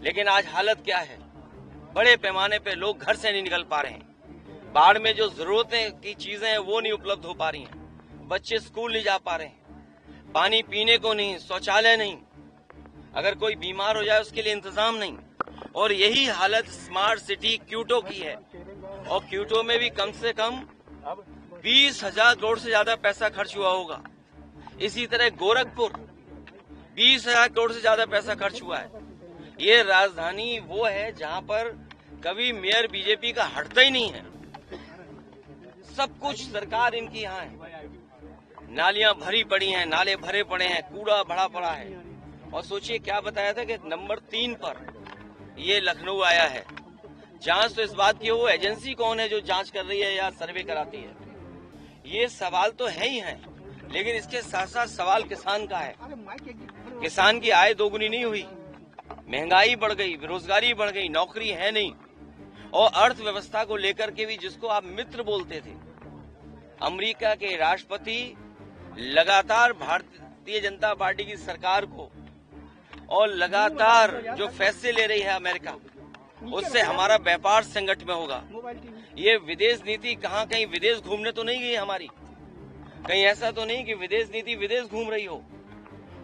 लेकिन आज हालत क्या है, बड़े पैमाने पे लोग घर से नहीं निकल पा रहे हैं। बाढ़ में जो जरूरतें की चीजें हैं वो नहीं उपलब्ध हो पा रही हैं। बच्चे स्कूल नहीं जा पा रहे हैं, पानी पीने को नहीं, शौचालय नहीं, अगर कोई बीमार हो जाए उसके लिए इंतजाम नहीं। और यही हालत स्मार्ट सिटी क्यूटो की है, और क्यूटो में भी कम से कम 20,000 करोड़ से ज्यादा पैसा खर्च हुआ होगा। इसी तरह गोरखपुर 20,000 करोड़ से ज्यादा पैसा खर्च हुआ है। ये राजधानी वो है जहां पर कभी मेयर बीजेपी का हटता ही नहीं है, सब कुछ सरकार इनकी यहाँ है। नालियां भरी पड़ी हैं, नाले भरे पड़े हैं, कूड़ा भरा पड़ा है। और सोचिए क्या बताया था कि नंबर 3 पर ये लखनऊ आया है। जांच तो इस बात की हो, एजेंसी कौन है जो जांच कर रही है या सर्वे कराती है, ये सवाल तो है ही है। लेकिन इसके साथ साथ सवाल किसान का है। किसान की आय दोगुनी नहीं हुई, महंगाई बढ़ गई, बेरोजगारी बढ़ गई, नौकरी है नहीं। और अर्थव्यवस्था को लेकर के भी जिसको आप मित्र बोलते थे, अमेरिका के राष्ट्रपति लगातार भारतीय जनता पार्टी की सरकार को और लगातार जो फैसले ले रही है अमेरिका, उससे हमारा व्यापार संकट में होगा। ये विदेश नीति कहाँ कहीं विदेश घूमने तो नहीं गई हमारी, कहीं ऐसा तो नहीं कि विदेश नीति विदेश घूम रही हो।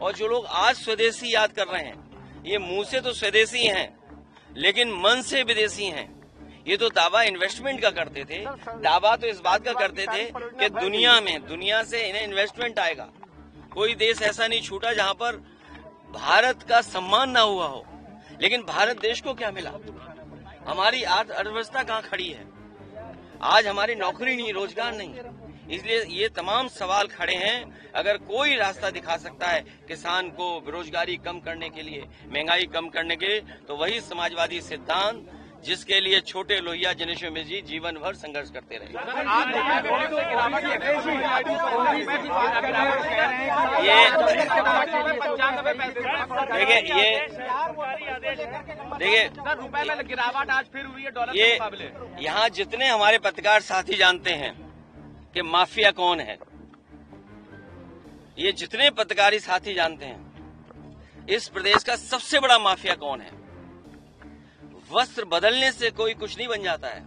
और जो लोग आज स्वदेशी याद कर रहे हैं, ये मुंह से तो स्वदेशी हैं लेकिन मन से विदेशी हैं। ये तो दावा इन्वेस्टमेंट का करते थे, दावा तो इस बात का करते थे कि दुनिया से इन्हें इन्वेस्टमेंट आएगा। कोई देश ऐसा नहीं छूटा जहां पर भारत का सम्मान ना हुआ हो। लेकिन भारत देश को क्या मिला? हमारी अर्थव्यवस्था कहाँ खड़ी है? आज हमारी नौकरी नहीं, रोजगार नहीं। इसलिए ये तमाम सवाल खड़े हैं। अगर कोई रास्ता दिखा सकता है किसान को बेरोजगारी कम करने के लिए, महंगाई कम करने के लिए, तो वही समाजवादी सिद्धांत जिसके लिए छोटे लोहिया जनेश्वर मिश्र जी जीवन भर संघर्ष करते रहे। देखिए गिरावट आज फिर हुई है डॉलर के मुकाबले। यहाँ जितने हमारे पत्रकार साथी जानते हैं कि माफिया कौन है, ये जितने पत्रकारी साथी जानते हैं इस प्रदेश का सबसे बड़ा माफिया कौन है। वस्त्र बदलने से कोई कुछ नहीं बन जाता है,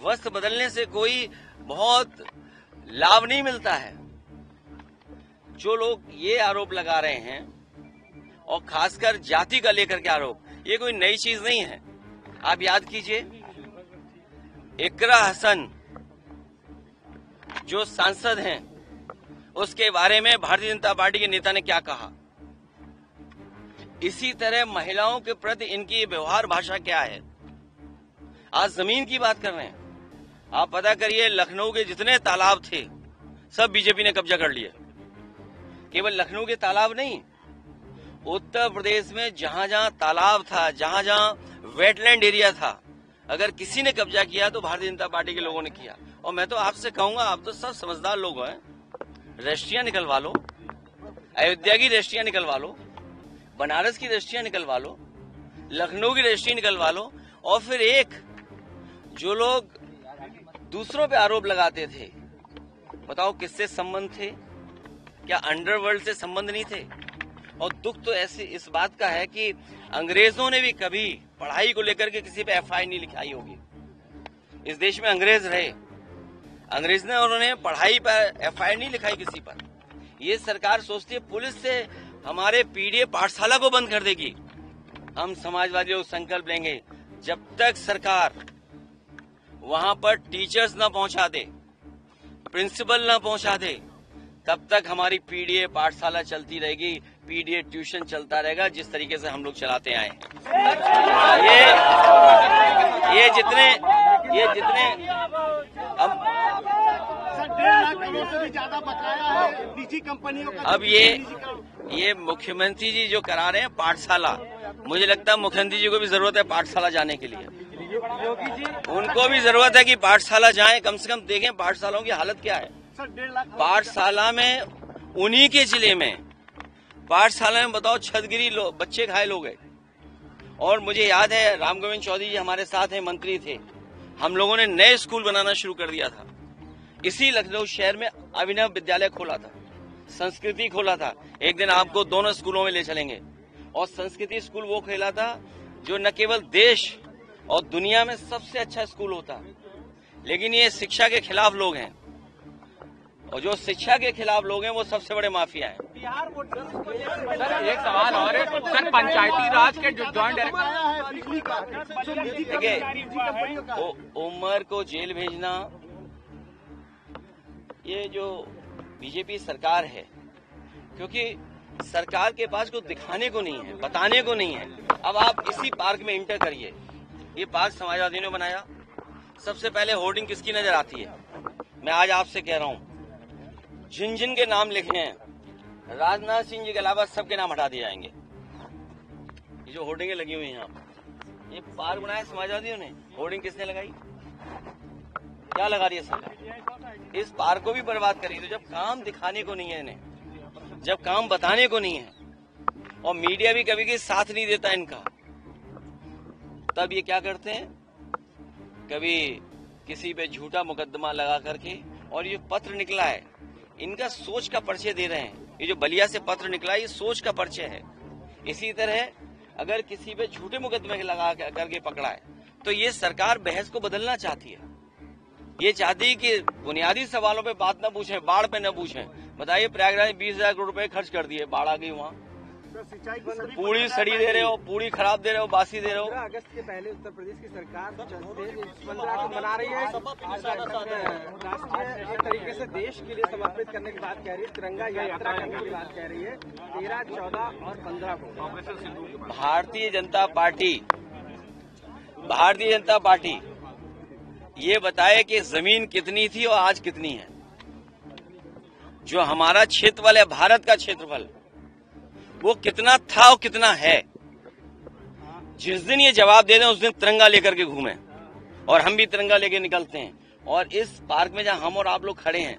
वस्त्र बदलने से कोई बहुत लाभ नहीं मिलता है। जो लोग ये आरोप लगा रहे हैं, और खासकर जाति का लेकर के आरोप, ये कोई नई चीज नहीं है। आप याद कीजिए, इकरा हसन जो सांसद हैं, उसके बारे में भारतीय जनता पार्टी के नेता ने क्या कहा। इसी तरह महिलाओं के प्रति इनकी व्यवहार भाषा क्या है। आज जमीन की बात कर रहे हैं। आप पता करिए, लखनऊ के जितने तालाब थे सब बीजेपी ने कब्जा कर लिए। केवल लखनऊ के तालाब नहीं, उत्तर प्रदेश में जहां जहां तालाब था, जहां जहां वेटलैंड एरिया था, अगर किसी ने कब्जा किया तो भारतीय जनता पार्टी के लोगों ने किया। और मैं तो आपसे कहूंगा, आप तो सब समझदार लोग हैं, रजिस्ट्रियां निकलवा लो, अयोध्या की रजिस्ट्रियां निकलवा लो, बनारस की रजिस्ट्रियां निकलवा लो, लखनऊ की रजिस्ट्री निकलवा लो। और फिर एक जो लोग दूसरों पे आरोप लगाते थे, बताओ किससे संबंध थे? क्या अंडरवर्ल्ड से संबंध नहीं थे? और दुख तो ऐसे इस बात का है कि अंग्रेजों ने भी कभी पढ़ाई को लेकर के किसी पे एफआईआर नहीं लिखाई होगी। इस देश में अंग्रेज रहे, अंग्रेज ने उन्होंने पढ़ाई पर एफआईआर नहीं लिखाई किसी पर। ये सरकार सोचती है पुलिस से हमारे पीडीए पाठशाला को बंद कर देगी। हम समाजवादी लोग संकल्प लेंगे, जब तक सरकार वहां पर टीचर्स न पहुंचा दे, प्रिंसिपल न पहुंचा दे, तब तक हमारी पीडीए पाठशाला चलती रहेगी, पीडीए ट्यूशन चलता रहेगा, जिस तरीके से हम लोग चलाते आए हैं। ये जितने निजी कंपनियों का, अब ये मुख्यमंत्री जी जो करा रहे हैं पाठशाला, मुझे लगता है मुख्यमंत्री जी को भी जरूरत है पाठशाला जाने के लिए। उनको भी जरूरत है कि पाठशाला जाएं, कम से कम देखें पाठशालाओं की हालत क्या है। पाठशाला में उन्हीं के जिले में पाठशाला में बताओ छतगिरी बच्चे घायल हो गए। और मुझे याद है रामगोविंद चौधरी जी हमारे साथ हैं, मंत्री थे, हम लोगों ने नए स्कूल बनाना शुरू कर दिया था। इसी लखनऊ शहर में अभिनव विद्यालय खोला था, संस्कृति खोला था। एक दिन आपको दोनों स्कूलों में ले चलेंगे। और संस्कृति स्कूल वो खेला था जो न केवल देश और दुनिया में सबसे अच्छा स्कूल होता, लेकिन ये शिक्षा के खिलाफ लोग हैं, और जो शिक्षा के खिलाफ लोग हैं वो सबसे बड़े माफिया हैं। सर एक सवाल और है सर, पंचायती राज के जो जॉइंट देखिए, उमर को जेल भेजना, ये जो बीजेपी सरकार है, क्योंकि सरकार के पास कुछ दिखाने को नहीं है, बताने को नहीं है। अब आप इसी पार्क में इंटर करिए, ये पार्क समाजवादियों ने बनाया। सबसे पहले होर्डिंग किसकी नजर आती है? मैं आज आपसे कह रहा हूं, जिन जिन के नाम लिखे हैं राजनाथ सिंह जी के अलावा सबके नाम हटा दिए जाएंगे। ये जो होर्डिंगें लगी हुई हैं यहाँ, ये पार्क बनाया समाजवादियों ने, होर्डिंग किसने लगाई? क्या लगा रही है सरकार? इस पार्क को भी बर्बाद करी। तो जब काम दिखाने को नहीं है इन्हें, जब काम बताने को नहीं है, और मीडिया भी कभी कभी साथ नहीं देता इनका, तब ये क्या करते हैं, कभी किसी पे झूठा मुकदमा लगा करके। और ये पत्र निकला है, इनका सोच का परिचय दे रहे हैं। ये जो बलिया से पत्र निकला है, ये सोच का परिचय है। इसी तरह अगर किसी पे झूठे मुकदमे लगा करके पकड़ा है, तो ये सरकार बहस को बदलना चाहती है। ये चाहती है कि बुनियादी सवालों पे बात न पूछें, बाढ़ पे न पूछें। बताइए, प्रयागराज में 20,000 करोड़ रुपए खर्च कर दिए, बाढ़ आ गई वहाँ, पूरी सड़ी दे रहे हो, पूरी खराब दे रहे हो, बासी दे रहे हो। 15 अगस्त के पहले उत्तर प्रदेश की सरकार 15 को मना रही है, राष्ट्रीय तरीके से देश के लिए समर्पित करने की बात कह रही है, तिरंगा यात्रा करने की बात कह रही है 13, 14 और 15 को। भारतीय जनता पार्टी ये बताए कि जमीन कितनी थी और आज कितनी है। जो हमारा क्षेत्रफल है, भारत का क्षेत्रफल, वो कितना था और कितना है। जिस दिन ये जवाब दे दें उस दिन तिरंगा लेकर के घूमें, और हम भी तिरंगा लेके निकलते हैं। और इस पार्क में जहां हम और आप लोग खड़े हैं,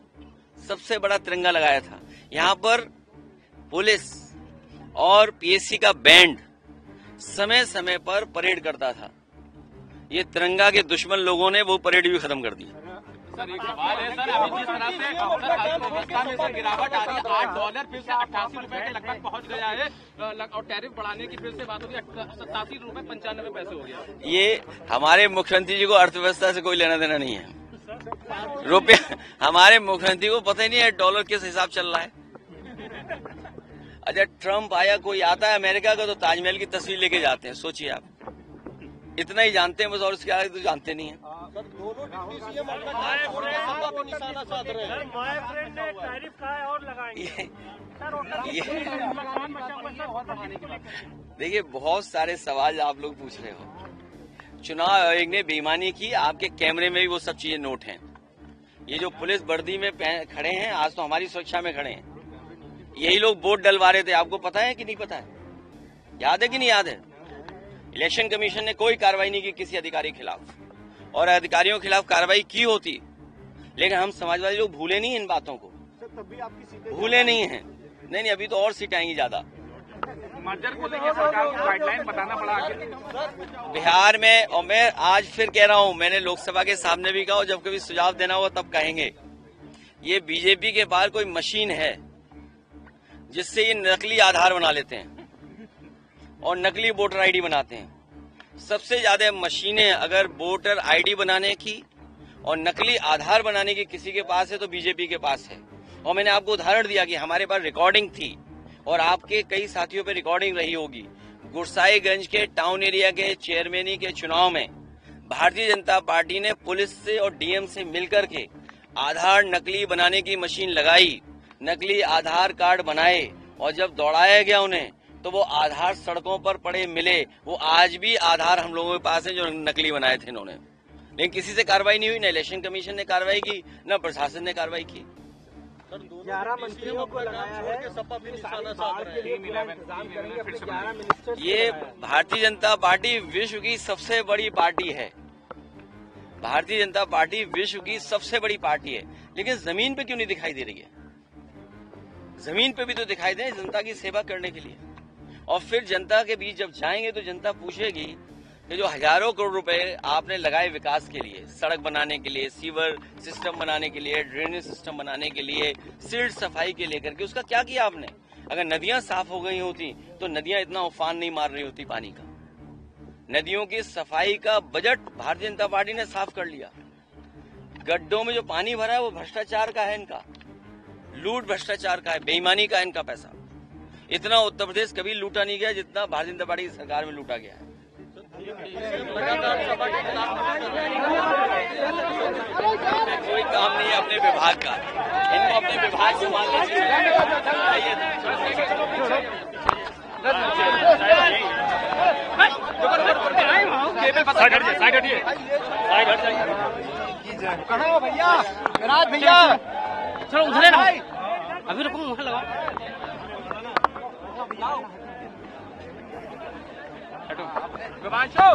सबसे बड़ा तिरंगा लगाया था। यहाँ पर पुलिस और पीएससी का बैंड समय समय पर परेड करता था। ये तिरंगा के दुश्मन लोगों ने वो परेड भी खत्म कर दी। सर एक सवाल है सर, अभी जिस तरह से अर्थव्यवस्था में सर गिरावट आ रही है, $8 फिर से 88 रुपए के लगभग पहुंच गया है, और टैरिफ बढ़ाने की फिर से बात हो रही है, 87 रुपए 95 पैसे हो गया। ये हमारे मुख्यमंत्री जी को अर्थव्यवस्था से कोई लेना देना नहीं है। रुपया, हमारे मुख्यमंत्री को पता ही नहीं है डॉलर किस हिसाब चल रहा है। अच्छा, ट्रम्प आया, कोई आता है अमेरिका का तो ताजमहल की तस्वीर लेके जाते हैं। सोचिए आप, इतना ही जानते हैं बस, और इसके आगे तो जानते नहीं है। दोनों डिप्टी सीएम निशाना साध रहे हैं। टैरिफ का है और लगाएंगे। देखिए, बहुत सारे सवाल आप लोग पूछ रहे हो। चुनाव आयोग ने बेईमानी की, आपके कैमरे में भी वो सब चीजें नोट हैं। ये जो पुलिस वर्दी में खड़े हैं, आज तो हमारी सुरक्षा में खड़े हैं, यही लोग वोट डलवा रहे थे। आपको पता है कि नहीं पता है? याद है कि नहीं याद है? इलेक्शन कमीशन ने कोई कार्रवाई नहीं की किसी अधिकारी के खिलाफ, और अधिकारियों के खिलाफ कार्रवाई की होती, लेकिन हम समाजवादी लोग भूले नहीं इन बातों को, तब भी आपकी सीटें भूले नहीं हैं। नहीं, अभी तो और सीट आएंगी ज्यादा। मर्जर को लेकर सरकार को गाइडलाइन बताना पड़ा बिहार में। और मैं आज फिर कह रहा हूं, मैंने लोकसभा के सामने भी कहा, जब कभी सुझाव देना होगा तब कहेंगे, ये बीजेपी के पास कोई मशीन है जिससे ये नकली आधार बना लेते हैं और नकली वोटर आईडी बनाते हैं। सबसे ज्यादा मशीनें अगर वोटर आईडी बनाने की और नकली आधार बनाने की किसी के पास है तो बीजेपी के पास है। और मैंने आपको उदाहरण दिया कि हमारे पास रिकॉर्डिंग थी, और आपके कई साथियों पे रिकॉर्डिंग रही होगी। गुरसाईगंज के टाउन एरिया के चेयरमैनी के चुनाव में भारतीय जनता पार्टी ने पुलिस से और डीएम से मिलकर के आधार नकली बनाने की मशीन लगाई, नकली आधार कार्ड बनाए, और जब दौड़ाया गया उन्हें तो वो आधार सड़कों पर पड़े मिले। वो आज भी आधार हम लोगों के पास है जो नकली बनाए थे इन्होंने, लेकिन किसी से कार्रवाई नहीं हुई। न इलेक्शन कमीशन ने कार्रवाई की, न प्रशासन ने कार्रवाई की। 11 मंत्रियों को लगाया है, ये भारतीय जनता पार्टी विश्व की सबसे बड़ी पार्टी है। भारतीय जनता पार्टी विश्व की सबसे बड़ी पार्टी है, लेकिन जमीन पे क्यों नहीं दिखाई दे रही है? जमीन पे भी तो दिखाई दे, जनता की सेवा करने के लिए। और फिर जनता के बीच जब जाएंगे तो जनता पूछेगी कि जो हजारों करोड़ रुपए आपने लगाए विकास के लिए, सड़क बनाने के लिए, सीवर सिस्टम बनाने के लिए, ड्रेनेज सिस्टम बनाने के लिए, सिल्ट सफाई के लेकर के, उसका क्या किया आपने? अगर नदियां साफ हो गई होती तो नदियां इतना उफान नहीं मार रही होती पानी का। नदियों की सफाई का बजट भारतीय जनता पार्टी ने साफ कर लिया। गड्ढों में जो पानी भरा है वो भ्रष्टाचार का है, इनका लूट भ्रष्टाचार का है, बेईमानी का है इनका पैसा। इतना उत्तर प्रदेश कभी लूटा नहीं गया जितना भारतीय जनता पार्टी की सरकार में लूटा गया है। कोई काम नहीं है अपने विभाग का, इनको अपने विभाग से मान कहाँ भैया विराज भैया, चलो उधर ना, अभी रुको वहाँ लगाओ। विभांशु